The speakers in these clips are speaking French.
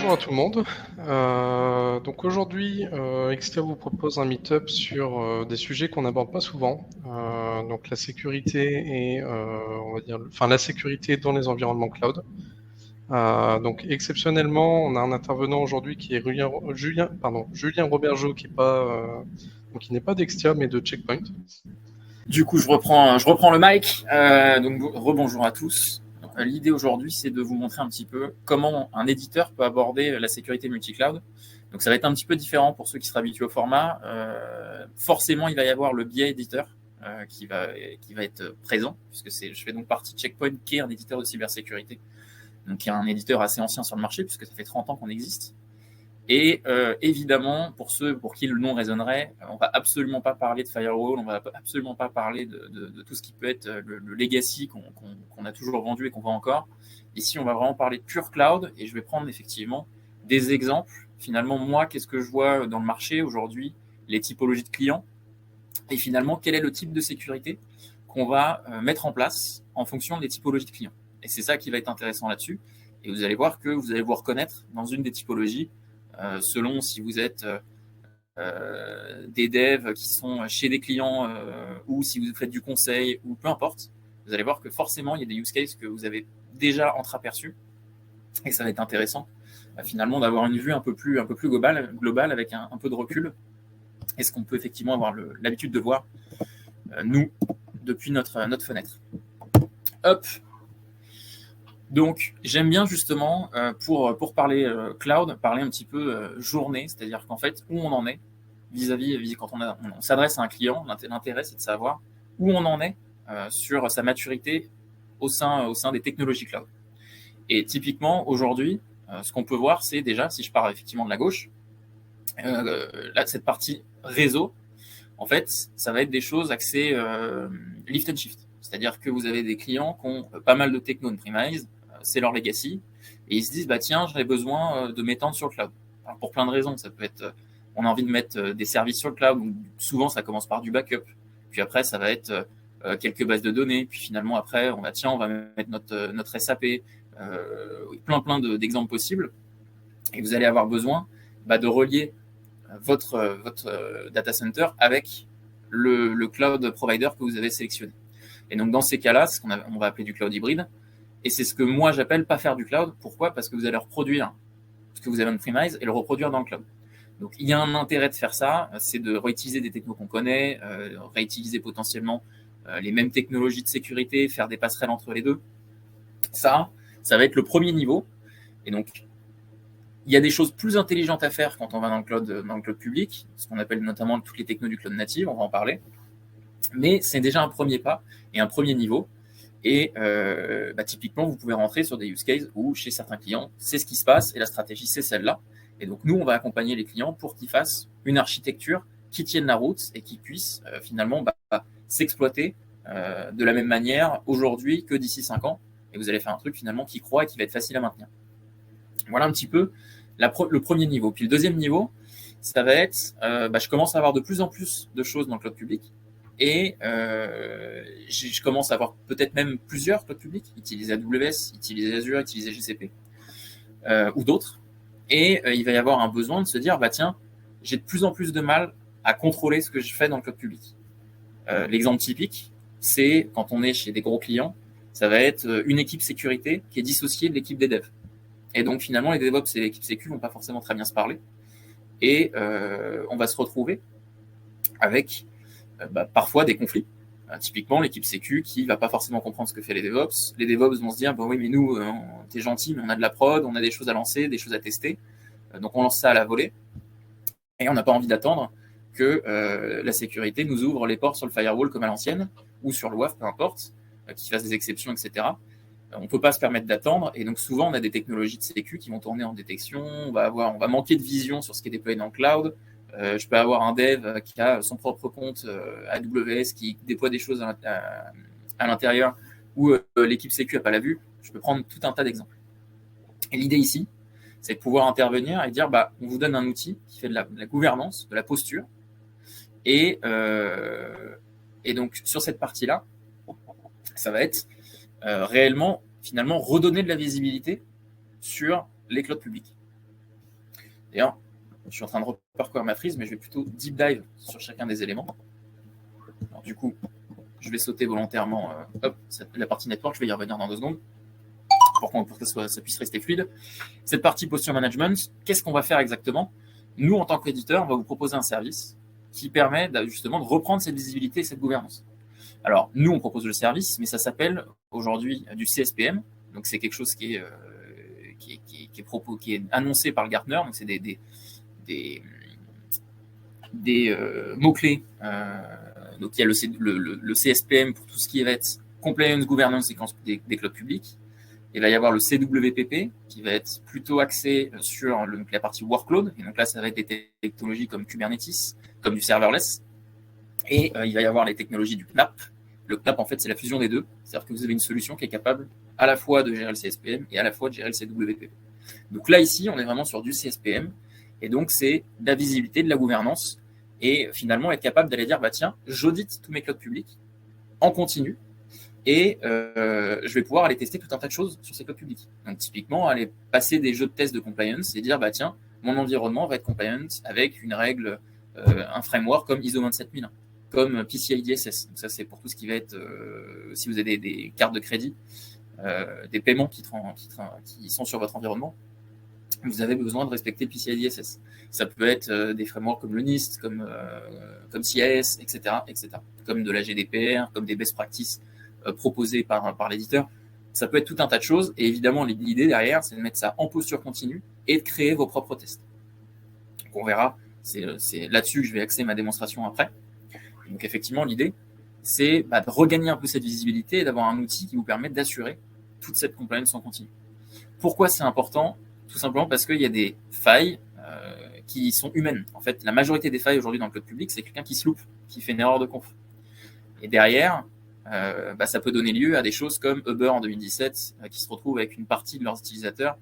bonjour à tout le monde. Donc aujourd'hui, Exter vous propose un meet-up sur des sujets qu'on n'aborde pas souvent. Donc la sécurité et on va dire, enfin la sécurité dans les environnements cloud. Donc exceptionnellement, on a un intervenant aujourd'hui qui est Julien Robergeau, qui n'est pas d'Extia mais de Checkpoint. Du coup, je reprends le mic. Donc, rebonjour à tous. L'idée aujourd'hui, c'est de vous montrer un petit peu comment un éditeur peut aborder la sécurité multi-cloud. Donc, ça va être un petit peu différent pour ceux qui seraient habitués au format. Forcément, il va y avoir le biais éditeur qui va être présent, puisque je fais donc partie de Checkpoint, qui est un éditeur de cybersécurité. Donc, qui est un éditeur assez ancien sur le marché, puisque ça fait 30 ans qu'on existe. Et évidemment, pour ceux pour qui le nom résonnerait, on va absolument pas parler de firewall, on va absolument pas parler de tout ce qui peut être le legacy qu'on a toujours vendu et qu'on vend encore. Ici, on va vraiment parler de pure cloud, et je vais prendre effectivement des exemples. Finalement, moi, qu'est-ce que je vois dans le marché aujourd'hui, les typologies de clients, et finalement, quel est le type de sécurité qu'on va mettre en place en fonction des typologies de clients. Et c'est ça qui va être intéressant là-dessus. Et vous allez voir que vous allez vous reconnaître dans une des typologies, selon si vous êtes des devs qui sont chez des clients ou si vous faites du conseil ou peu importe, vous allez voir que forcément il y a des use cases que vous avez déjà entreaperçus et ça va être intéressant finalement d'avoir une vue un peu plus globale avec un peu de recul et ce qu'on peut effectivement avoir l'habitude de voir nous depuis notre fenêtre. Hop. Donc, j'aime bien justement, pour parler cloud, parler un petit peu journée, c'est-à-dire qu'en fait, où on en est vis-à-vis, quand on s'adresse à un client, l'intérêt, c'est de savoir où on en est sur sa maturité au sein des technologies cloud. Et typiquement, aujourd'hui, ce qu'on peut voir, c'est déjà, si je pars effectivement de la gauche, là, cette partie réseau, en fait, ça va être des choses axées lift and shift. C'est-à-dire que vous avez des clients qui ont pas mal de techno on-premise, c'est leur legacy, et ils se disent, bah tiens, j'aurais besoin de m'étendre sur le cloud. Alors, pour plein de raisons, ça peut être, on a envie de mettre des services sur le cloud, donc souvent ça commence par du backup, puis après ça va être quelques bases de données, puis finalement après, on va mettre notre SAP, plein d'exemples possibles, et vous allez avoir besoin de relier votre data center avec le cloud provider que vous avez sélectionné. Et donc, dans ces cas-là, c'est ce on va appeler du cloud hybride. Et c'est ce que moi, j'appelle pas faire du cloud. Pourquoi ? Parce que vous allez reproduire ce que vous avez on-premise et le reproduire dans le cloud. Donc, il y a un intérêt de faire ça, c'est de réutiliser des technos qu'on connaît, réutiliser potentiellement les mêmes technologies de sécurité, faire des passerelles entre les deux. Ça va être le premier niveau. Et donc, il y a des choses plus intelligentes à faire quand on va dans le cloud public, ce qu'on appelle notamment toutes les technos du cloud native, on va en parler. Mais c'est déjà un premier pas et un premier niveau. Et typiquement, vous pouvez rentrer sur des use cases où, chez certains clients, c'est ce qui se passe et la stratégie, c'est celle-là. Et donc, nous, on va accompagner les clients pour qu'ils fassent une architecture qui tienne la route et qui puisse finalement s'exploiter de la même manière aujourd'hui que d'ici 5 ans. Et vous allez faire un truc finalement qui croît et qui va être facile à maintenir. Voilà un petit peu le premier niveau. Puis le deuxième niveau, ça va être, je commence à avoir de plus en plus de choses dans le cloud public et je commence à avoir peut-être même plusieurs clouds publics, utiliser AWS, utiliser Azure, utiliser GCP ou d'autres. Et il va y avoir un besoin de se dire, tiens, j'ai de plus en plus de mal à contrôler ce que je fais dans le cloud public. L'exemple typique, c'est quand on est chez des gros clients, ça va être une équipe sécurité qui est dissociée de l'équipe des devs. Et donc finalement, les DevOps et l'équipe sécu vont pas forcément très bien se parler. Et on va se retrouver avec parfois des conflits. Typiquement, l'équipe sécu qui va pas forcément comprendre ce que fait les DevOps. Les DevOps vont se dire, oui, mais nous, t'es gentil, mais on a de la prod, on a des choses à lancer, des choses à tester. Donc on lance ça à la volée. Et on n'a pas envie d'attendre que la sécurité nous ouvre les portes sur le firewall comme à l'ancienne, ou sur le WAF, peu importe, qu'il fasse des exceptions, etc. On ne peut pas se permettre d'attendre, et donc souvent on a des technologies de sécu qui vont tourner en détection, on va manquer de vision sur ce qui est déployé dans le cloud. Je peux avoir un dev qui a son propre compte AWS qui déploie des choses à l'intérieur où l'équipe sécu n'a pas la vue. Je peux prendre tout un tas d'exemples. Et l'idée ici, c'est de pouvoir intervenir et dire on vous donne un outil qui fait de la gouvernance, de la posture, et donc sur cette partie-là, ça va être réellement, finalement, redonner de la visibilité sur les clouds publics. D'ailleurs, je suis en train de reparcourir ma frise, mais je vais plutôt deep dive sur chacun des éléments. Alors, du coup, je vais sauter volontairement la partie network, je vais y revenir dans 2 secondes pour que ça puisse rester fluide. Cette partie posture management, qu'est-ce qu'on va faire exactement? Nous, en tant qu'éditeur, on va vous proposer un service qui permet justement de reprendre cette visibilité et cette gouvernance. Alors, nous, on propose le service, mais ça s'appelle aujourd'hui du CSPM. Donc, c'est quelque chose qui est annoncé par le Gartner. Donc, c'est des mots-clés. Donc, il y a le CSPM pour tout ce qui va être compliance, gouvernance des clubs publics. Il va y avoir le CWPP qui va être plutôt axé sur la partie workload. Et donc là, ça va être des technologies comme Kubernetes, comme du serverless. Et il va y avoir les technologies du CNAP. Le CNAP, en fait, c'est la fusion des deux. C'est-à-dire que vous avez une solution qui est capable à la fois de gérer le CSPM et à la fois de gérer le CWPP. Donc là, ici, on est vraiment sur du CSPM. Et donc, c'est de la visibilité, de la gouvernance. Et finalement, être capable d'aller dire, tiens, j'audite tous mes clouds publics en continu. Et je vais pouvoir aller tester tout un tas de choses sur ces clouds publics. Donc, typiquement, aller passer des jeux de tests de compliance et dire, tiens, mon environnement va être compliant avec une règle, un framework comme ISO 27001, comme PCI DSS. Donc, ça, c'est pour tout ce qui va être, si vous avez des cartes de crédit, des paiements qui sont sur votre environnement, vous avez besoin de respecter PCI DSS. Ça peut être des frameworks comme le NIST, comme CIS, etc., comme de la GDPR, comme des best practices proposés par l'éditeur. Ça peut être tout un tas de choses. Et évidemment, l'idée derrière, c'est de mettre ça en posture continue et de créer vos propres tests. Donc, on verra. C'est là-dessus que je vais axer ma démonstration après. Donc, effectivement, l'idée, c'est de regagner un peu cette visibilité et d'avoir un outil qui vous permet d'assurer toute cette compliance en continu. Pourquoi c'est important? Tout simplement parce qu'il y a des failles qui sont humaines. En fait, la majorité des failles aujourd'hui dans le cloud public, c'est quelqu'un qui se loupe, qui fait une erreur de conf. Et derrière, ça peut donner lieu à des choses comme Uber en 2017, qui se retrouvent avec une partie de leurs utilisateurs,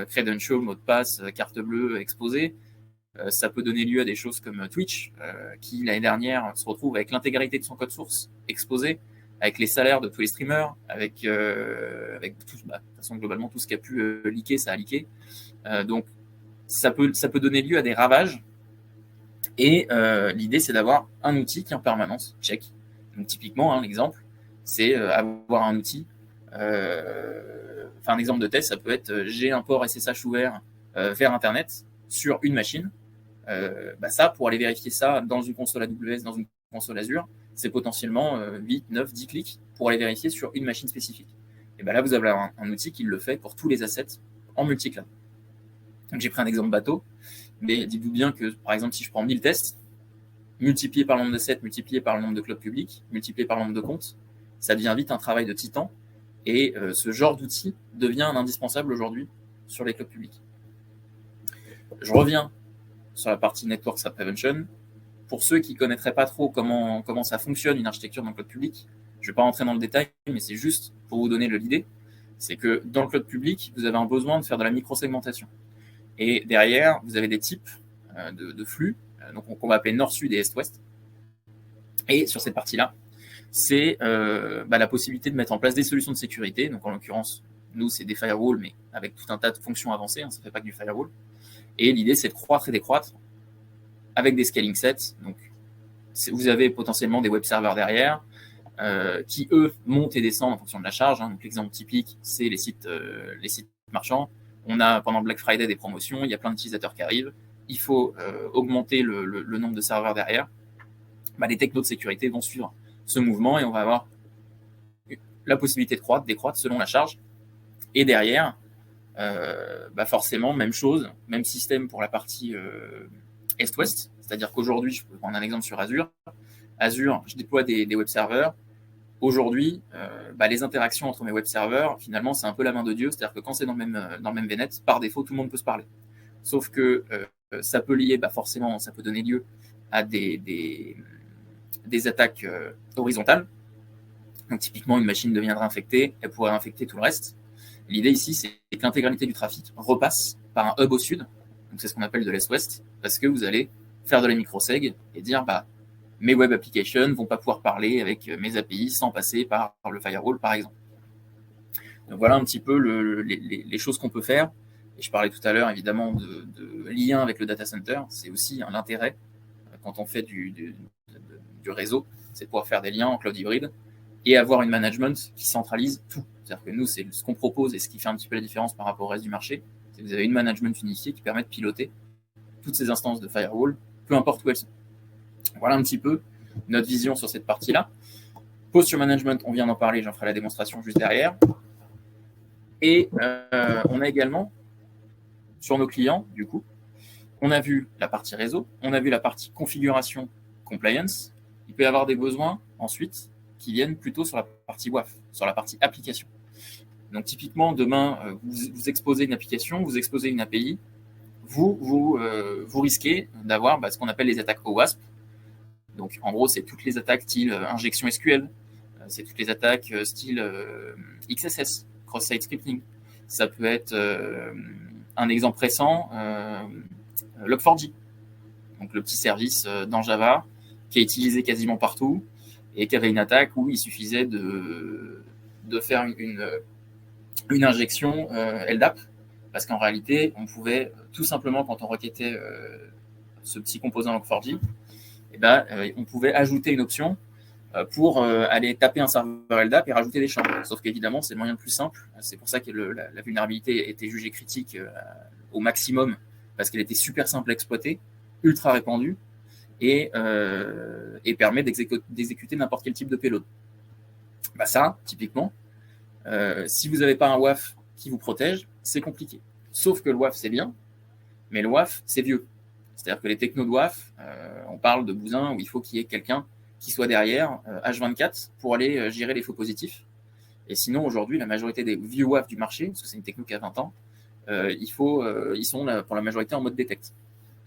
credentials, mot de passe, carte bleue exposée. Ça peut donner lieu à des choses comme Twitch, qui l'année dernière se retrouve avec l'intégralité de son code source exposé, avec les salaires de tous les streamers, avec tout, de toute façon, globalement, tout ce qui a pu leaker, ça a leaké. Donc, ça peut donner lieu à des ravages. Et l'idée, c'est d'avoir un outil qui, en permanence, check. Donc, typiquement, l'exemple, c'est avoir un outil. Un exemple de test, ça peut être j'ai un port SSH ouvert vers Internet sur une machine. Ça, pour aller vérifier ça dans une console AWS, dans une console Azure, c'est potentiellement 8, 9, 10 clics pour aller vérifier sur une machine spécifique. Et là, vous avez un outil qui le fait pour tous les assets en multi-cloud. Donc, j'ai pris un exemple bateau, mais dites-vous bien que, par exemple, si je prends 1000 tests, multiplié par le nombre d'assets, multiplié par le nombre de clouds publics, multiplié par le nombre de comptes, ça devient vite un travail de titan. Et ce genre d'outil devient un indispensable aujourd'hui sur les clouds publics. Je reviens sur la partie Network Threat Prevention. Pour ceux qui ne connaîtraient pas trop comment ça fonctionne, une architecture dans le cloud public, je ne vais pas rentrer dans le détail, mais c'est juste pour vous donner l'idée. C'est que dans le cloud public, vous avez un besoin de faire de la microsegmentation. Et derrière, vous avez des types de flux, donc qu'on va appeler nord-sud et est-ouest. Et sur cette partie-là, c'est la possibilité de mettre en place des solutions de sécurité. Donc en l'occurrence, nous, c'est des firewalls, mais avec tout un tas de fonctions avancées. Ça ne fait pas que du firewall. Et l'idée, c'est de croître et décroître avec des scaling sets. Donc, vous avez potentiellement des web serveurs derrière qui, eux, montent et descendent en fonction de la charge. Donc, l'exemple typique, c'est les sites marchands. On a, pendant Black Friday, des promotions. Il y a plein d'utilisateurs qui arrivent. Il faut augmenter le nombre de serveurs derrière. Les technos de sécurité vont suivre ce mouvement et on va avoir la possibilité de croître, décroître selon la charge. Et derrière, forcément, même chose, même système pour la partie Est-Ouest. C'est-à-dire qu'aujourd'hui, je peux prendre un exemple sur Azure. Azure, je déploie des web serveurs. Aujourd'hui, les interactions entre mes web serveurs, finalement, c'est un peu la main de Dieu. C'est-à-dire que quand c'est dans le même VNet, par défaut, tout le monde peut se parler. Sauf que ça peut lier, forcément, ça peut donner lieu à des attaques horizontales. Donc, typiquement, une machine deviendra infectée, elle pourrait infecter tout le reste. L'idée ici, c'est que l'intégralité du trafic repasse par un hub au sud. Donc, c'est ce qu'on appelle de l'est-ouest, parce que vous allez faire de la microseg et dire, mes web applications ne vont pas pouvoir parler avec mes API sans passer par le firewall, par exemple. Donc, voilà un petit peu les choses qu'on peut faire. Et je parlais tout à l'heure, évidemment, de lien avec le data center. C'est aussi l'intérêt, quand on fait du réseau, c'est de pouvoir faire des liens en cloud hybride et avoir une management qui centralise tout. C'est-à-dire que nous, c'est ce qu'on propose et ce qui fait un petit peu la différence par rapport au reste du marché. C'est que vous avez une management unifiée qui permet de piloter toutes ces instances de firewall, peu importe où elles sont. Voilà un petit peu notre vision sur cette partie-là. Posture management, on vient d'en parler, j'en ferai la démonstration juste derrière. Et on a également, sur nos clients, du coup, on a vu la partie réseau, on a vu la partie configuration, compliance. Il peut y avoir des besoins ensuite qui viennent plutôt sur la partie WAF, sur la partie application. Donc typiquement, demain, vous exposez une application, vous exposez une API, vous risquez d'avoir ce qu'on appelle les attaques OWASP. Donc en gros, c'est toutes les attaques style injection SQL, c'est toutes les attaques style XSS, cross-site scripting. Ça peut être un exemple récent, Log4j, donc le petit service dans Java qui est utilisé quasiment partout et qui avait une attaque où il suffisait de faire une injection LDAP, parce qu'en réalité, on pouvait tout simplement, quand on requêtait ce petit composant Log4j, on pouvait ajouter une option pour aller taper un serveur LDAP et rajouter des champs. Sauf qu'évidemment, c'est le moyen le plus simple. C'est pour ça que la vulnérabilité était jugée critique au maximum, parce qu'elle était super simple à exploiter, ultra répandue, et permet d'exécuter n'importe quel type de payload. Ça, typiquement, si vous n'avez pas un WAF qui vous protège, c'est compliqué. Sauf que le WAF, c'est bien, mais le WAF, c'est vieux. C'est-à-dire que les technos de WAF, on parle de bousins où il faut qu'il y ait quelqu'un qui soit derrière H24 pour aller gérer les faux positifs. Et sinon, aujourd'hui, la majorité des vieux WAF du marché, parce que c'est une techno qui a 20 ans, ils sont pour la majorité en mode detect.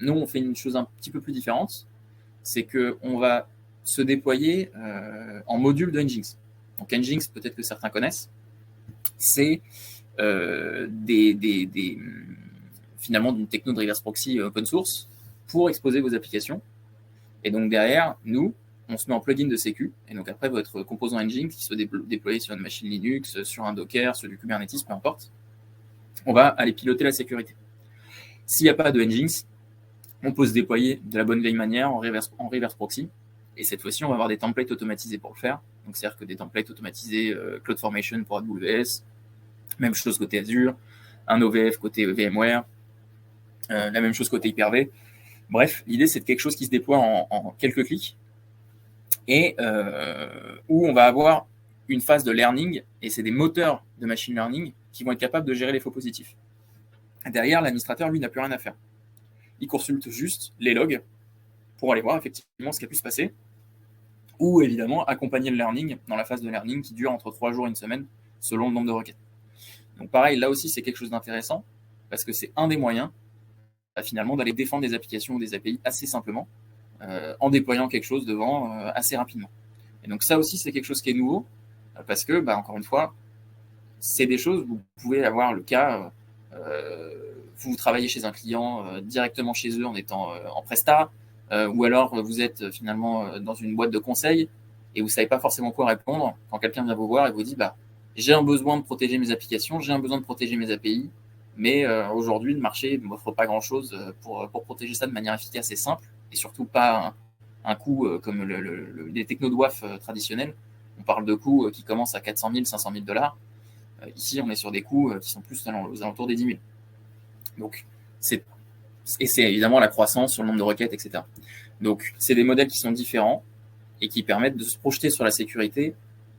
Nous, on fait une chose un petit peu plus différente, c'est qu'on va se déployer en module de Nginx. Donc Nginx, peut-être que certains connaissent, c'est finalement d'une techno de reverse proxy open source pour exposer vos applications. Et donc derrière, nous, on se met en plugin de sécu, et donc après votre composant Nginx qui se déploie sur une machine Linux, sur un Docker, sur du Kubernetes, peu importe, on va aller piloter la sécurité. S'il n'y a pas de Nginx, on peut se déployer de la bonne vieille manière en reverse proxy, et cette fois-ci, on va avoir des templates automatisés pour le faire. Donc c'est-à-dire que des templates automatisés CloudFormation pour AWS, même chose côté Azure, un OVF côté VMware, la même chose côté Hyper-V. Bref, l'idée, c'est de quelque chose qui se déploie en quelques clics et où on va avoir une phase de learning, et c'est des moteurs de machine learning qui vont être capables de gérer les faux positifs. Derrière, l'administrateur, lui, n'a plus rien à faire. Il consulte juste les logs pour aller voir effectivement ce qui a pu se passer, ou évidemment accompagner le learning dans la phase de learning qui dure entre 3 jours et une semaine selon le nombre de requêtes. Donc pareil, là aussi, c'est quelque chose d'intéressant parce que c'est un des moyens finalement d'aller défendre des applications ou des API assez simplement en déployant quelque chose devant assez rapidement. Et donc ça aussi, c'est quelque chose qui est nouveau parce que, encore une fois, c'est des choses, vous pouvez avoir le cas, vous travaillez chez un client directement chez eux en étant en prestat, ou alors vous êtes finalement dans une boîte de conseil et vous ne savez pas forcément quoi répondre quand quelqu'un vient vous voir et vous dit j'ai un besoin de protéger mes applications, j'ai un besoin de protéger mes API, mais aujourd'hui le marché ne m'offre pas grand-chose pour protéger ça de manière efficace et simple, et surtout pas un coût comme les techno de WAF traditionnels. On parle de coûts qui commencent à 400 000, 500 000 $. Ici, on est sur des coûts qui sont plus aux alentours des 10 000. Donc, c'est évidemment la croissance sur le nombre de requêtes, etc. Donc, c'est des modèles qui sont différents et qui permettent de se projeter sur la sécurité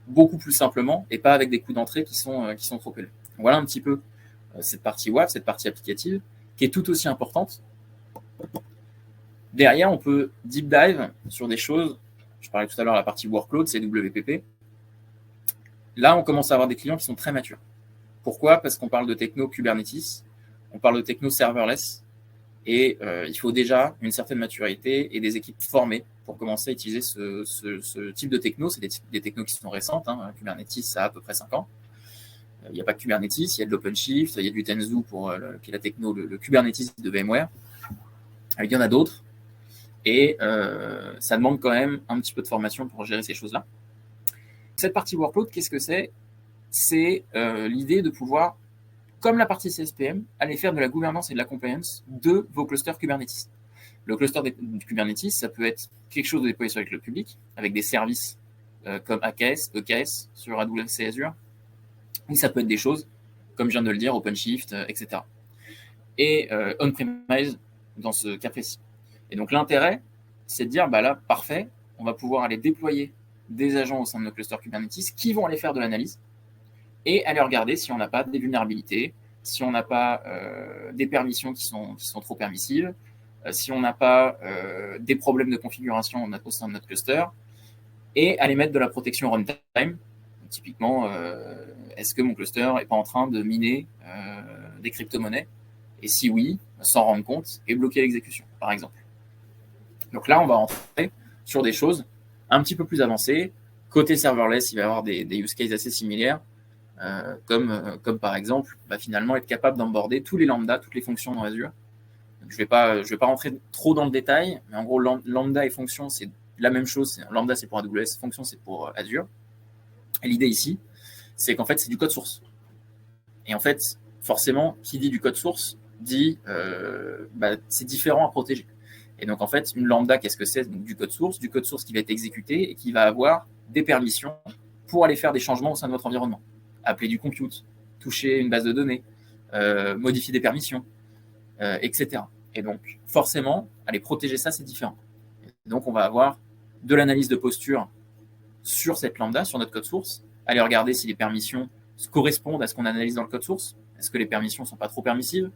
beaucoup plus simplement et pas avec des coûts d'entrée qui sont trop élevés. Voilà un petit peu cette partie WAF, cette partie applicative, qui est tout aussi importante. Derrière, on peut deep dive sur des choses. Je parlais tout à l'heure de la partie workload, c'est WPP. Là, on commence à avoir des clients qui sont très matures. Pourquoi ? Parce qu'on parle de techno Kubernetes, on parle de techno serverless, et il faut déjà une certaine maturité et des équipes formées pour commencer à utiliser ce type de techno. C'est des technos qui sont récentes. Kubernetes, ça a à peu près 5 ans. Il n'y a pas que Kubernetes, il y a de l'OpenShift, il y a du Tanzu qui est la techno, le Kubernetes de VMware. Il y en a d'autres. Et ça demande quand même un petit peu de formation pour gérer ces choses-là. Cette partie workload, qu'est-ce que c'est ? C'est l'idée de pouvoir comme la partie CSPM, aller faire de la gouvernance et de la compliance de vos clusters Kubernetes. Le cluster de Kubernetes, ça peut être quelque chose de déployé sur le cloud public, avec des services comme AKS, EKS sur AWS et Azure, ou ça peut être des choses, comme je viens de le dire, OpenShift, etc. Et on-premise dans ce cas précis. Et donc l'intérêt, c'est de dire, bah là, parfait, on va pouvoir aller déployer des agents au sein de nos clusters Kubernetes qui vont aller faire de l'analyse et aller regarder si on n'a pas des vulnérabilités, si on n'a pas des permissions qui sont trop permissives, si on n'a pas des problèmes de configuration au sein de notre cluster, et aller mettre de la protection runtime. Typiquement, est-ce que mon cluster n'est pas en train de miner des crypto-monnaies? Et si oui, s'en rendre compte et bloquer l'exécution, par exemple. Donc là, on va rentrer sur des choses un petit peu plus avancées. Côté serverless, il va y avoir des use cases assez similaires, comme par exemple, finalement, être capable d'emborder tous les lambda, toutes les fonctions dans Azure. Donc, je vais pas rentrer trop dans le détail, mais en gros, lambda et fonction, c'est la même chose. Lambda, c'est pour AWS, fonction, c'est pour Azure. Et l'idée ici, c'est qu'en fait, c'est du code source. Et en fait, forcément, qui dit du code source, dit c'est différent à protéger. Et donc, en fait, une lambda, qu'est-ce que c'est? Donc, du code source qui va être exécuté et qui va avoir des permissions pour aller faire des changements au sein de votre environnement. Appeler du compute, toucher une base de données, modifier des permissions, etc. Et donc, forcément, aller protéger ça, c'est différent. Et donc, on va avoir de l'analyse de posture sur cette lambda, sur notre code source, aller regarder si les permissions correspondent à ce qu'on analyse dans le code source. Est-ce que les permissions ne sont pas trop permissives?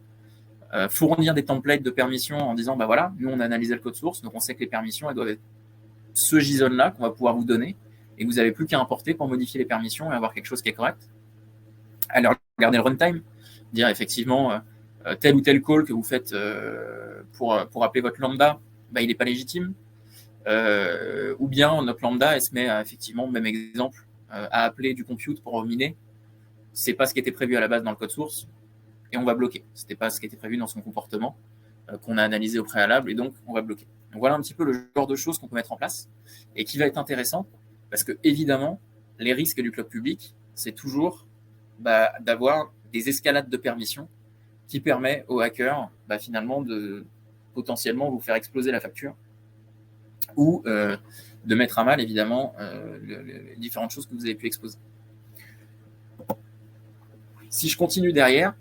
Fournir des templates de permissions en disant, voilà, nous, on a analysé le code source, donc on sait que les permissions, elles doivent être ce JSON-là qu'on va pouvoir vous donner, et vous n'avez plus qu'à importer pour modifier les permissions et avoir quelque chose qui est correct. Aller regarder le runtime, dire effectivement, tel ou tel call que vous faites pour appeler votre lambda, il n'est pas légitime. Ou bien notre lambda, elle se met à, effectivement, même exemple, à appeler du compute pour miner. C'est pas ce qui était prévu à la base dans le code source, et on va bloquer. C'était pas ce qui était prévu dans son comportement qu'on a analysé au préalable, et donc on va bloquer. Donc voilà un petit peu le genre de choses qu'on peut mettre en place, et qui va être intéressant, parce que évidemment, les risques du cloud public, c'est toujours d'avoir des escalades de permissions qui permet aux hackers finalement de potentiellement vous faire exploser la facture, ou de mettre à mal évidemment les différentes choses que vous avez pu exposer. Si je continue derrière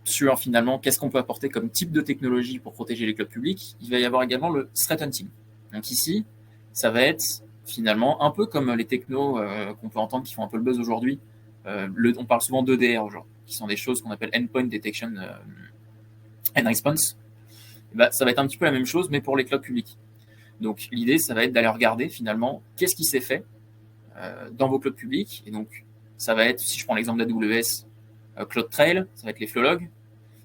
sur finalement qu'est-ce qu'on peut apporter comme type de technologie pour protéger les clouds publics, il va y avoir également le threat hunting. Donc ici, ça va être finalement un peu comme les technos qu'on peut entendre qui font un peu le buzz aujourd'hui. On parle souvent d'EDR aujourd'hui, qui sont des choses qu'on appelle Endpoint Detection and Response. Ça va être un petit peu la même chose, mais pour les clouds publics. Donc l'idée, ça va être d'aller regarder finalement qu'est-ce qui s'est fait dans vos clouds publics. Et donc, ça va être, si je prends l'exemple d'AWS, CloudTrail, ça va être les flow logs.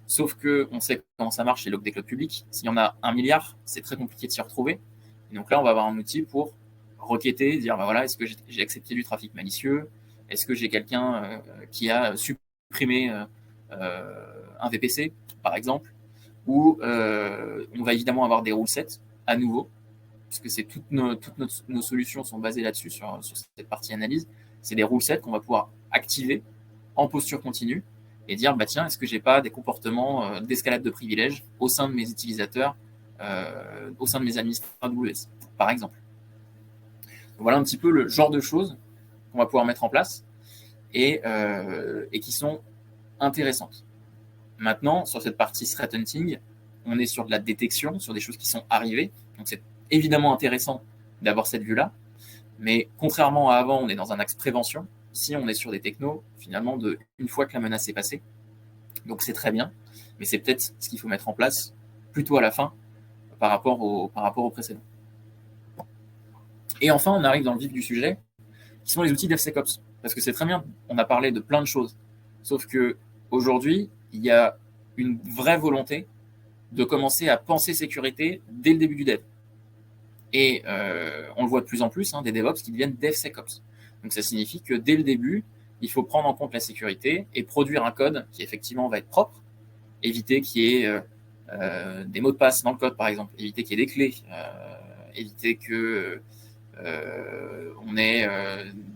Sauf qu'on sait comment ça marche les logs des clouds publics. S'il y en a 1 milliard, c'est très compliqué de s'y retrouver. Et donc là, on va avoir un outil pour requêter, dire voilà, est-ce que j'ai accepté du trafic malicieux? Est-ce que j'ai quelqu'un qui a supprimé un VPC, par exemple? Ou on va évidemment avoir des rule sets à nouveau, puisque toutes nos solutions sont basées là-dessus, sur cette partie analyse. C'est des rule sets qu'on va pouvoir activer en posture continue et dire tiens, est-ce que j'ai pas des comportements d'escalade de privilèges au sein de mes utilisateurs, au sein de mes administrateurs AWS, par exemple. Donc, voilà un petit peu le genre de choses qu'on va pouvoir mettre en place et qui sont intéressantes. Maintenant, sur cette partie threat hunting, on est sur de la détection, sur des choses qui sont arrivées. Donc c'est évidemment intéressant d'avoir cette vue-là, mais contrairement à avant, on est dans un axe prévention. Ici, on est sur des technos, finalement, une fois que la menace est passée. Donc c'est très bien, mais c'est peut-être ce qu'il faut mettre en place plutôt à la fin par rapport au précédent. Et enfin, on arrive dans le vif du sujet, qui sont les outils DevSecOps. Parce que c'est très bien, on a parlé de plein de choses. Sauf qu'aujourd'hui, il y a une vraie volonté de commencer à penser sécurité dès le début du dev. Et on le voit de plus en plus, des DevOps qui deviennent DevSecOps. Donc ça signifie que dès le début, il faut prendre en compte la sécurité et produire un code qui effectivement va être propre, éviter qu'il y ait des mots de passe dans le code, par exemple, éviter qu'il y ait des clés, éviter que on ait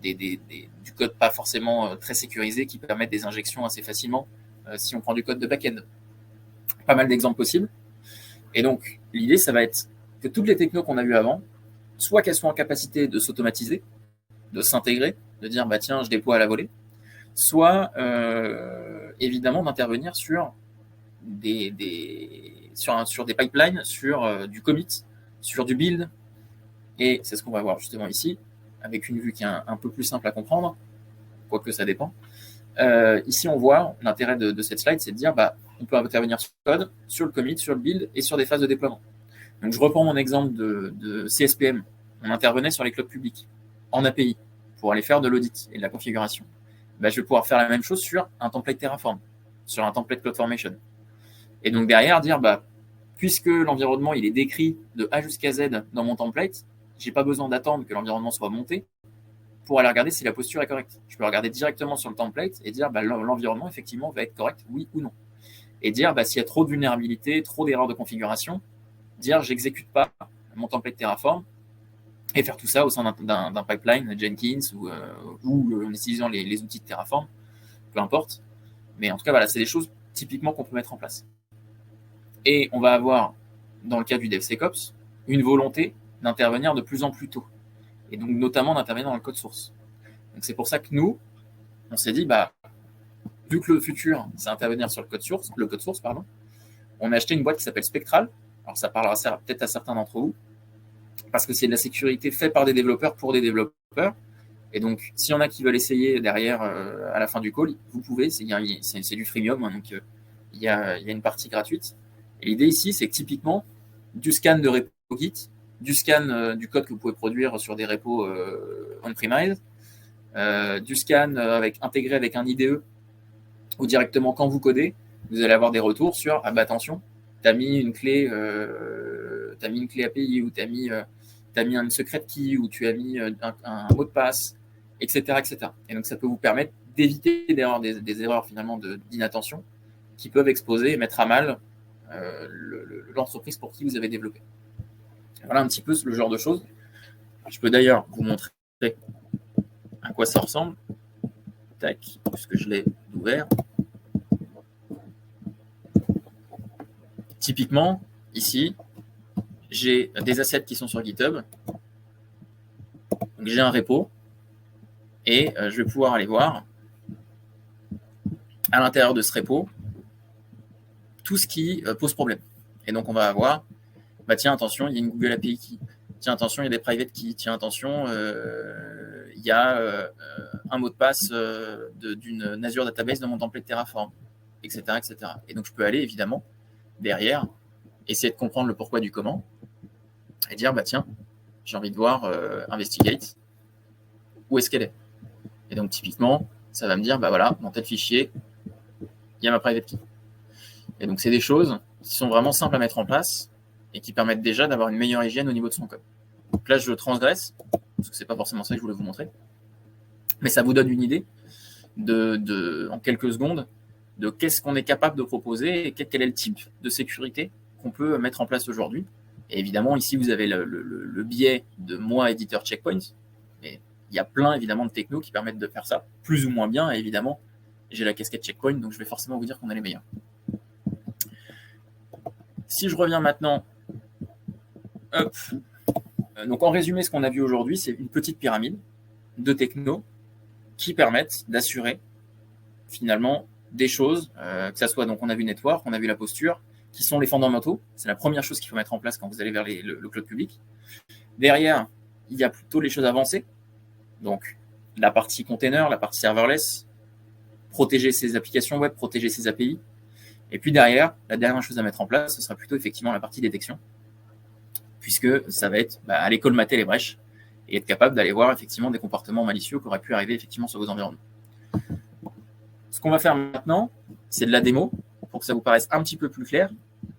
du code pas forcément très sécurisé qui permettent des injections assez facilement si on prend du code de back-end. Pas mal d'exemples possibles. Et donc, l'idée, ça va être que toutes les technos qu'on a vues avant, soit qu'elles soient en capacité de s'automatiser, de s'intégrer, de dire, bah tiens, je déploie à la volée, soit évidemment d'intervenir sur sur des pipelines, sur du commit, sur du build. Et c'est ce qu'on va voir justement ici, avec une vue qui est un peu plus simple à comprendre, quoique ça dépend. Ici, on voit l'intérêt de cette slide, c'est de dire, bah, on peut intervenir sur le code, sur le commit, sur le build et sur des phases de déploiement. Donc, je reprends mon exemple de CSPM. On intervenait sur les clouds publics en API pour aller faire de l'audit et de la configuration. Bah, je vais pouvoir faire la même chose sur un template Terraform, sur un template CloudFormation. Et donc, derrière, dire, bah, puisque l'environnement il est décrit de A jusqu'à Z dans mon template, je n'ai pas besoin d'attendre que l'environnement soit monté pour aller regarder si la posture est correcte. Je peux regarder directement sur le template et dire bah, l'environnement effectivement va être correct, oui ou non. Et dire bah, s'il y a trop de vulnérabilité, trop d'erreurs de configuration, dire j'exécute pas mon template Terraform et faire tout ça au sein d'un pipeline Jenkins ou en utilisant les outils de Terraform, peu importe. Mais en tout cas, voilà, c'est des choses typiquement qu'on peut mettre en place. Et on va avoir, dans le cas du DevSecOps, une volonté d'intervenir de plus en plus tôt. Et donc notamment d'intervenir dans le code source. Donc c'est pour ça que nous, on s'est dit, bah, vu que le futur, c'est intervenir sur le code source, on a acheté une boîte qui s'appelle Spectral. Alors ça parlera peut-être à certains d'entre vous, parce que c'est de la sécurité faite par des développeurs pour des développeurs. Et donc, s'il y en a qui veulent essayer derrière, à la fin du call, vous pouvez, c'est du freemium, hein, donc il y a une partie gratuite. Et l'idée ici, c'est que typiquement, du scan de repo Git, du scan du code que vous pouvez produire sur des repos on-premise, du scan intégré avec un IDE, ou directement quand vous codez, vous allez avoir des retours sur ah bah attention, tu as mis une clé API, ou tu as mis une secret key, ou tu as mis un mot de passe, etc., etc. Et donc ça peut vous permettre d'éviter des erreurs finalement d'inattention qui peuvent exposer et mettre à mal l'entreprise pour qui vous avez développé. Voilà un petit peu le genre de choses. Je peux d'ailleurs vous montrer à quoi ça ressemble. Tac, puisque je l'ai ouvert. Typiquement, ici, j'ai des assets qui sont sur GitHub. Donc, j'ai un repo et je vais pouvoir aller voir à l'intérieur de ce repo tout ce qui pose problème. Et donc, on va avoir, bah tiens, attention, il y a une Google API Key. Tiens, attention, il y a des private keys. Tiens, attention, il y a un mot de passe d'une Azure Database dans mon template Terraform, etc., etc. Et donc, je peux aller, évidemment, derrière, essayer de comprendre le pourquoi du comment et dire, bah tiens, j'ai envie de voir Investigate, où est-ce qu'elle est. Et donc, typiquement, ça va me dire, bah voilà, dans tel fichier, il y a ma private key. Et donc, c'est des choses qui sont vraiment simples à mettre en place et qui permettent déjà d'avoir une meilleure hygiène au niveau de son code. Donc là, je transgresse, parce que c'est pas forcément ça que je voulais vous montrer, mais ça vous donne une idée en quelques secondes de qu'est-ce qu'on est capable de proposer et quel est le type de sécurité qu'on peut mettre en place aujourd'hui. Et évidemment, ici, vous avez le biais de moi, éditeur Checkpoint, mais il y a plein, évidemment, de technos qui permettent de faire ça plus ou moins bien, et évidemment, j'ai la casquette Checkpoint, donc je vais forcément vous dire qu'on est les meilleurs. Si je reviens maintenant, hop, donc en résumé, ce qu'on a vu aujourd'hui, c'est une petite pyramide de technos qui permettent d'assurer finalement des choses, que ça soit, donc on a vu Network, on a vu la posture, qui sont les fondamentaux. C'est la première chose qu'il faut mettre en place quand vous allez vers le cloud public. Derrière, il y a plutôt les choses avancées, donc la partie container, la partie serverless, protéger ses applications web, protéger ses API. Et puis derrière, la dernière chose à mettre en place, ce sera plutôt effectivement la partie détection, puisque ça va être aller colmater les brèches et être capable d'aller voir effectivement des comportements malicieux qui auraient pu arriver effectivement sur vos environnements. Ce qu'on va faire maintenant, c'est de la démo, pour que ça vous paraisse un petit peu plus clair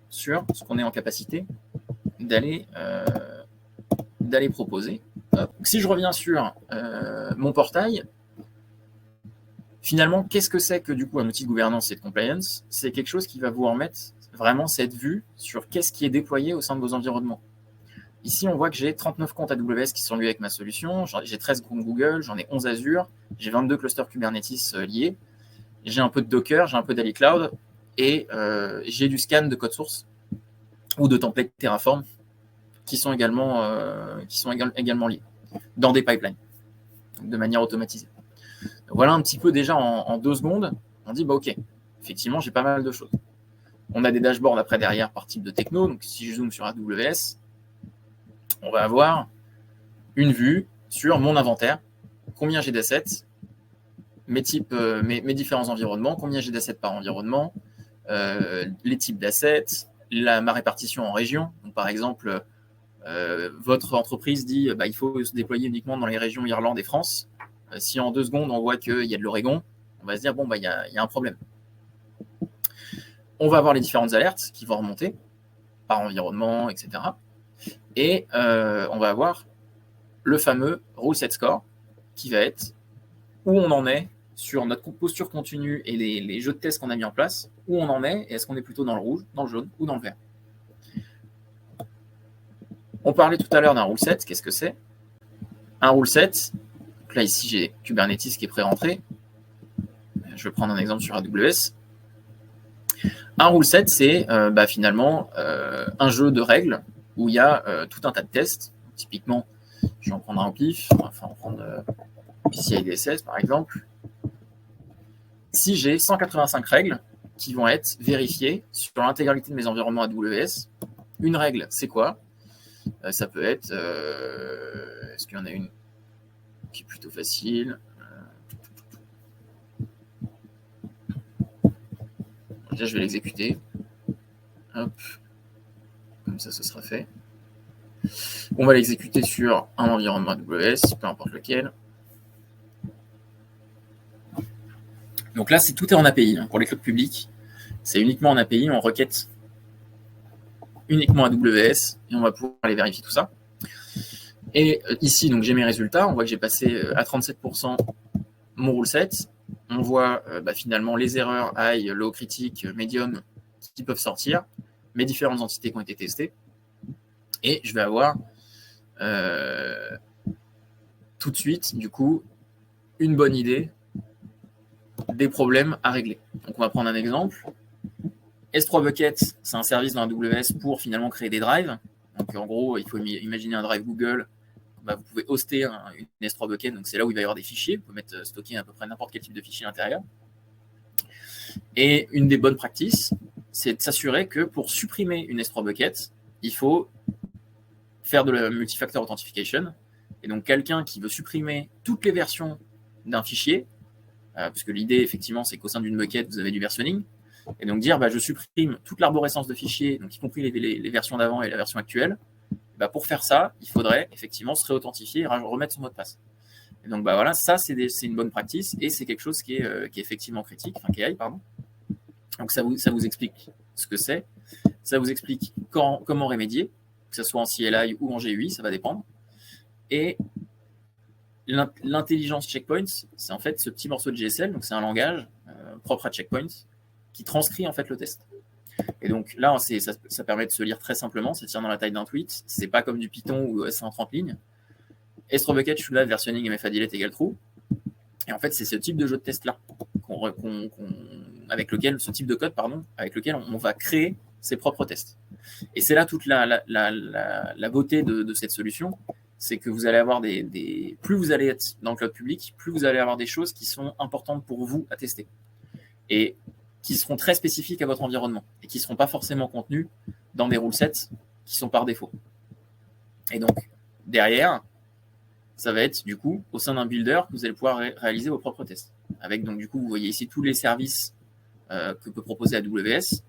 sur ce qu'on est en capacité d'aller proposer. Donc, si je reviens sur mon portail, finalement, qu'est-ce que c'est que du coup un outil de gouvernance et de compliance? C'est quelque chose qui va vous remettre vraiment cette vue sur qu'est-ce qui est déployé au sein de vos environnements. Ici, on voit que j'ai 39 comptes AWS qui sont liés avec ma solution, j'ai 13 comptes Google, j'en ai 11 Azure, j'ai 22 clusters Kubernetes liés, j'ai un peu de Docker, j'ai un peu d'AliCloud, et j'ai du scan de code source ou de template Terraform qui sont également liés dans des pipelines, donc de manière automatisée. Donc voilà un petit peu déjà en 2 secondes, on dit bah ok, effectivement j'ai pas mal de choses. On a des dashboards après derrière par type de techno, donc si je zoome sur AWS, on va avoir une vue sur mon inventaire, combien j'ai d'assets, mes différents environnements, combien j'ai d'assets par environnement, les types d'assets, ma répartition en régions. Donc, par exemple, votre entreprise dit bah, il faut se déployer uniquement dans les régions Irlande et France. Si en 2 secondes on voit qu'il y a de l'Oregon, on va se dire bon bah il y a un problème. On va avoir les différentes alertes qui vont remonter par environnement, etc. Et on va avoir le fameux rule set score qui va être où on en est sur notre posture continue et les jeux de tests qu'on a mis en place, où on en est, et est-ce qu'on est plutôt dans le rouge, dans le jaune ou dans le vert. On parlait tout à l'heure d'un rule set, qu'est-ce que c'est? Un rule set, donc là ici j'ai Kubernetes qui est pré-rentré, je vais prendre un exemple sur AWS. Un rule set, c'est finalement un jeu de règles où il y a tout un tas de tests. Typiquement, je vais en prendre un au pif, enfin en prendre PCI DSS par exemple. Si j'ai 185 règles qui vont être vérifiées sur l'intégralité de mes environnements AWS, une règle, c'est quoi? Ça peut être... est-ce qu'il y en a une qui est plutôt facile? Déjà, je vais l'exécuter. Hop. Comme ça, ce sera fait. On va l'exécuter sur un environnement AWS, peu importe lequel. Donc là, tout est en API. Pour les clouds publics, c'est uniquement en API, on requête uniquement AWS et on va pouvoir aller vérifier tout ça. Et ici, donc j'ai mes résultats. On voit que j'ai passé à 37% mon rule set. On voit finalement les erreurs high, low, critique, medium qui peuvent sortir, mes différentes entités qui ont été testées. Et je vais avoir tout de suite, du coup, une bonne idée des problèmes à régler. Donc on va prendre un exemple. S3 Bucket, c'est un service dans AWS pour finalement créer des drives. Donc en gros, il faut imaginer un drive Google. Vous pouvez hoster une S3 Bucket, donc c'est là où il va y avoir des fichiers. Vous pouvez stocker à peu près n'importe quel type de fichier à l'intérieur. Et une des bonnes pratiques, c'est de s'assurer que pour supprimer une S3 Bucket, il faut faire de la multifactor authentication. Et donc quelqu'un qui veut supprimer toutes les versions d'un fichier, parce que l'idée, effectivement, c'est qu'au sein d'une bucket, vous avez du versionning. Et donc dire, je supprime toute l'arborescence de fichiers, donc y compris les versions d'avant et la version actuelle. Pour faire ça, il faudrait effectivement se réauthentifier et remettre son mot de passe. Et donc voilà, ça, c'est une bonne pratique et c'est quelque chose qui est effectivement critique, enfin qui est high, pardon. Donc ça vous explique ce que c'est. Ça vous explique comment remédier, que ce soit en CLI ou en GUI, ça va dépendre. Et l'intelligence checkpoints, c'est en fait ce petit morceau de GSL, donc c'est un langage propre à checkpoints qui transcrit en fait le test. Et donc là, ça permet de se lire très simplement, ça tient dans la taille d'un tweet, c'est pas comme du Python où c'est en 30 lignes. S3 Bucket, should have versioning MFA delete égale true. Et en fait, c'est ce type de jeu de test là, avec lequel, ce type de code, pardon, avec lequel on va créer ses propres tests. Et c'est là toute la beauté de cette solution, c'est que vous allez avoir plus vous allez être dans le cloud public, plus vous allez avoir des choses qui sont importantes pour vous à tester. Et qui seront très spécifiques à votre environnement et qui ne seront pas forcément contenus dans des rule sets qui sont par défaut. Et donc, derrière, ça va être, du coup, au sein d'un builder, que vous allez pouvoir réaliser vos propres tests. Avec, donc, du coup, vous voyez ici tous les services que peut proposer AWS.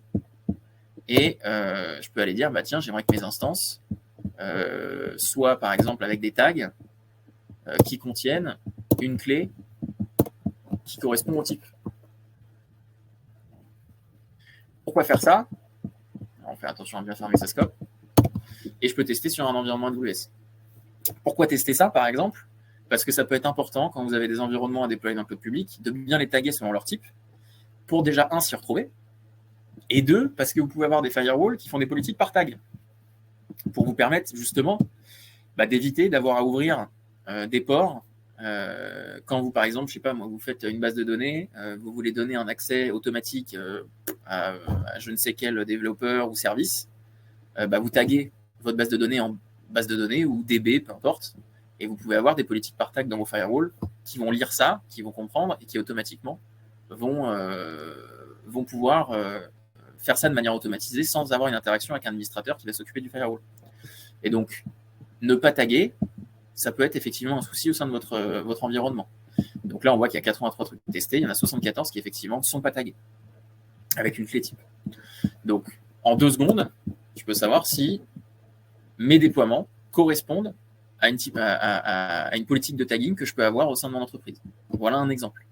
Et je peux aller dire, tiens, j'aimerais que mes instances soient, par exemple, avec des tags qui contiennent une clé qui correspond au type. Pourquoi faire ça? On fait attention à bien fermer sa scope. Et je peux tester sur un environnement AWS. Pourquoi tester ça, par exemple? Parce que ça peut être important, quand vous avez des environnements à déployer dans le cloud public, de bien les taguer selon leur type, pour déjà, s'y retrouver, et 2, parce que vous pouvez avoir des firewalls qui font des politiques par tag, pour vous permettre, justement, d'éviter d'avoir à ouvrir des ports Quand vous, par exemple, je sais pas moi, vous faites une base de données, vous voulez donner un accès automatique à je ne sais quel développeur ou service, vous taguez votre base de données en base de données ou DB, peu importe, et vous pouvez avoir des politiques par tag dans vos firewalls qui vont lire ça, qui vont comprendre et qui automatiquement vont pouvoir faire ça de manière automatisée sans avoir une interaction avec un administrateur qui va s'occuper du firewall. Et donc, ne pas taguer, ça peut être effectivement un souci au sein de votre environnement. Donc là, on voit qu'il y a 83 trucs testés, il y en a 74 qui effectivement ne sont pas tagués avec une clé type. Donc, en 2 secondes, je peux savoir si mes déploiements correspondent à une politique de tagging que je peux avoir au sein de mon entreprise. Voilà un exemple.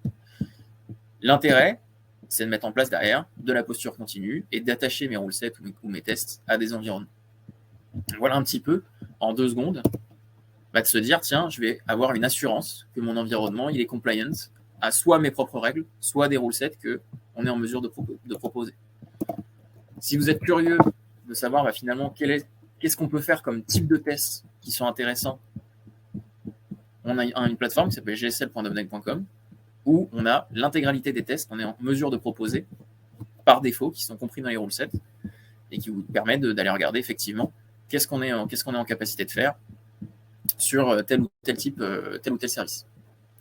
L'intérêt, c'est de mettre en place derrière de la posture continue et d'attacher mes rulesets ou mes tests à des environnements. Voilà un petit peu, en 2 secondes, de se dire, tiens, je vais avoir une assurance que mon environnement, il est compliant à soit mes propres règles, soit des rulesets qu'on est en mesure de proposer. Si vous êtes curieux de savoir finalement qu'est-ce qu'on peut faire comme type de tests qui sont intéressants, on a une plateforme qui s'appelle gsl.dovenec.com où on a l'intégralité des tests qu'on est en mesure de proposer par défaut, qui sont compris dans les rulesets et qui vous permettent d'aller regarder effectivement qu'est-ce qu'on est en capacité de faire sur tel ou tel type, tel ou tel service.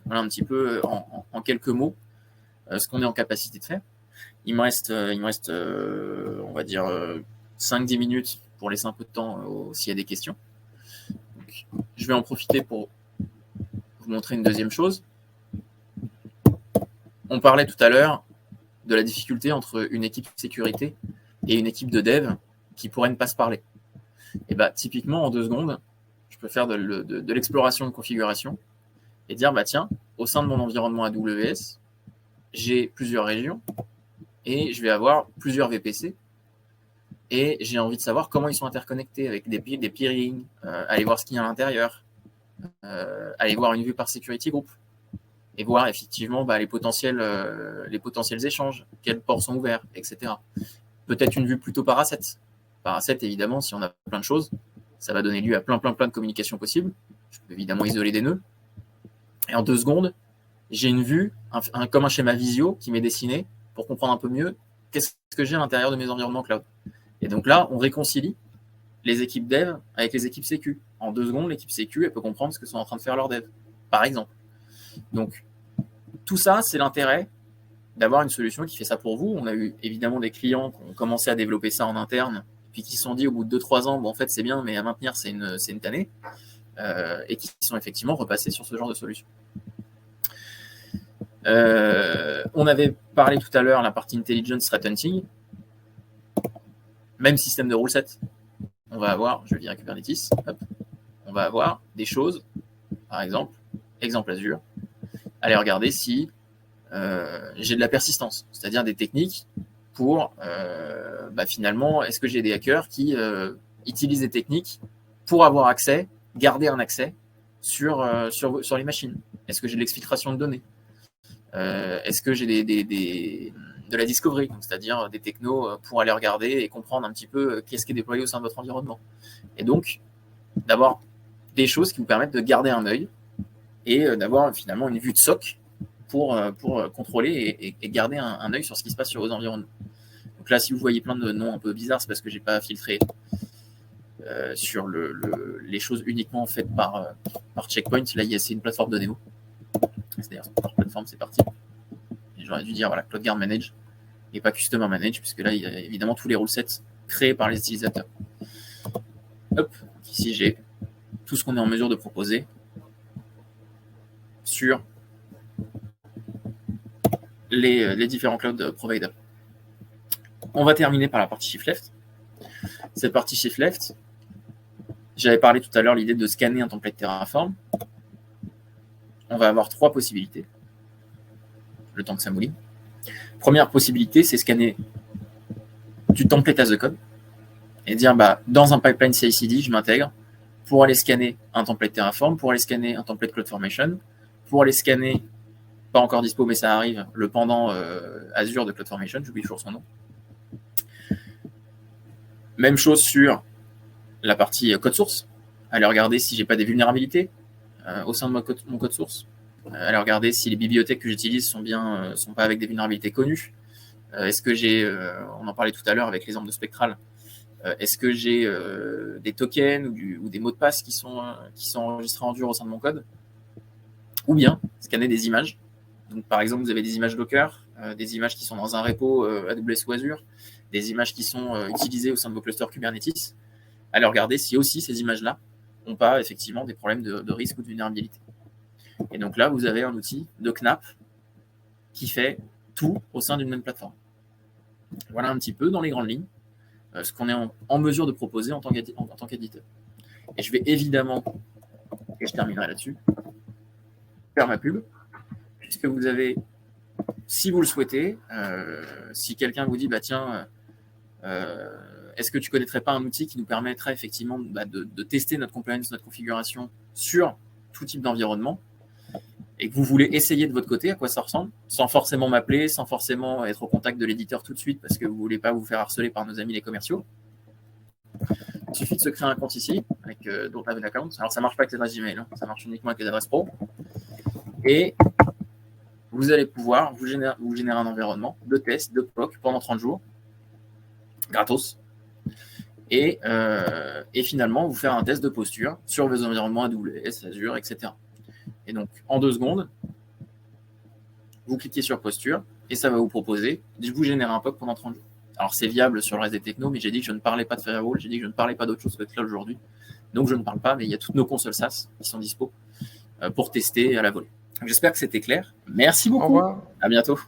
Voilà un petit peu en quelques mots ce qu'on est en capacité de faire. Il me reste on va dire, 5-10 minutes pour laisser un peu de temps s'il y a des questions. Donc, je vais en profiter pour vous montrer une deuxième chose. On parlait tout à l'heure de la difficulté entre une équipe sécurité et une équipe de dev qui pourraient ne pas se parler. Et typiquement, en 2 secondes, je peux faire de l'exploration de configuration et dire, tiens, au sein de mon environnement AWS, j'ai plusieurs régions et je vais avoir plusieurs VPC et j'ai envie de savoir comment ils sont interconnectés avec des peering, aller voir ce qu'il y a à l'intérieur, aller voir une vue par security group et voir effectivement les potentiels échanges, quels ports sont ouverts, etc. Peut-être une vue plutôt par asset. Par asset, évidemment, si on a plein de choses, ça va donner lieu à plein de communications possibles. Je peux évidemment isoler des nœuds. Et en 2 secondes, j'ai une vue, comme un schéma Visio qui m'est dessiné pour comprendre un peu mieux qu'est-ce que j'ai à l'intérieur de mes environnements cloud. Et donc là, on réconcilie les équipes dev avec les équipes sécu. En 2 secondes, l'équipe sécu, elle peut comprendre ce que sont en train de faire leurs devs, par exemple. Donc, tout ça, c'est l'intérêt d'avoir une solution qui fait ça pour vous. On a eu évidemment des clients qui ont commencé à développer ça en interne, puis qui se sont dit au bout de 2-3 ans, en fait, c'est bien, mais à maintenir, c'est une tannée, et qui sont effectivement repassés sur ce genre de solution. On avait parlé tout à l'heure la partie intelligence threat hunting. Même système de ruleset. On va avoir, je vais dire Kubernetes, on va avoir des choses, par exemple Azure, aller regarder si j'ai de la persistance, c'est-à-dire des techniques pour finalement, est-ce que j'ai des hackers qui utilisent des techniques pour avoir accès, garder un accès sur les machines? Est-ce que j'ai de l'exfiltration de données? Est-ce que j'ai de la discovery, c'est-à-dire des technos pour aller regarder et comprendre un petit peu qu'est-ce qui est déployé au sein de votre environnement? Et donc, d'avoir des choses qui vous permettent de garder un œil et d'avoir finalement une vue de SOC pour contrôler et garder un œil sur ce qui se passe sur vos environnements. Donc là, si vous voyez plein de noms un peu bizarres, c'est parce que je n'ai pas filtré sur les choses uniquement faites par Checkpoint. Là, c'est une plateforme de démo. C'est-à-dire, par plateforme, c'est parti. Et j'aurais dû dire, voilà, CloudGuard Manage et pas Customer Manage, puisque là, il y a évidemment tous les rulesets créés par les utilisateurs. Hop, ici, j'ai tout ce qu'on est en mesure de proposer sur les différents cloud providers. On va terminer par la partie shift left. Cette partie shift left, j'avais parlé tout à l'heure l'idée de scanner un template Terraform. On va avoir 3 possibilités, le temps que ça mouline. Première possibilité, c'est scanner du template as a code et dire dans un pipeline CI/CD, je m'intègre pour aller scanner un template Terraform, pour aller scanner un template CloudFormation, pour aller scanner, pas encore dispo mais ça arrive, le pendant Azure de CloudFormation, j'oublie toujours son nom. Même chose sur la partie code source, aller regarder si j'ai pas des vulnérabilités, au sein de mon code source. Aller regarder si les bibliothèques que j'utilise sont pas avec des vulnérabilités connues. Est-ce que j'ai, on en parlait tout à l'heure avec l'exemple de Spectral, est-ce que j'ai des tokens ou des mots de passe qui sont enregistrés en dur au sein de mon code? Ou bien scanner des images. Donc, par exemple, vous avez des images Docker, des images qui sont dans un repo AWS ou Azure, des images qui sont utilisées au sein de vos clusters Kubernetes. Allez regarder si aussi ces images-là n'ont pas effectivement des problèmes de risque ou de vulnérabilité. Et donc là, vous avez un outil de KNAP qui fait tout au sein d'une même plateforme. Voilà un petit peu dans les grandes lignes ce qu'on est en mesure de proposer en tant qu'éditeur. Et je vais évidemment, et je terminerai là-dessus, faire ma pub, puisque vous avez, si vous le souhaitez, si quelqu'un vous dit, bah tiens, est-ce que tu ne connaîtrais pas un outil qui nous permettrait effectivement de tester notre compliance, notre configuration sur tout type d'environnement, et que vous voulez essayer de votre côté à quoi ça ressemble, sans forcément m'appeler, sans forcément être au contact de l'éditeur tout de suite, parce que vous ne voulez pas vous faire harceler par nos amis les commerciaux, il suffit de se créer un compte ici, avec Don't Account. Alors, ça ne marche pas avec les adresses Gmail, hein, ça marche uniquement avec les adresses pro. Et vous allez pouvoir vous générer un environnement de test, de POC pendant 30 jours, gratos. Et finalement, vous faire un test de posture sur vos environnements AWS, Azure, etc. Et donc, en 2 secondes, vous cliquez sur posture et ça va vous proposer de vous générer un POC pendant 30 jours. Alors, c'est viable sur le reste des technos, mais j'ai dit que je ne parlais pas de firewall, j'ai dit que je ne parlais pas d'autre chose que de cloud aujourd'hui. Donc, je ne parle pas, mais il y a toutes nos consoles SaaS qui sont dispo pour tester à la volée. J'espère que c'était clair. Merci beaucoup. Au revoir. À bientôt.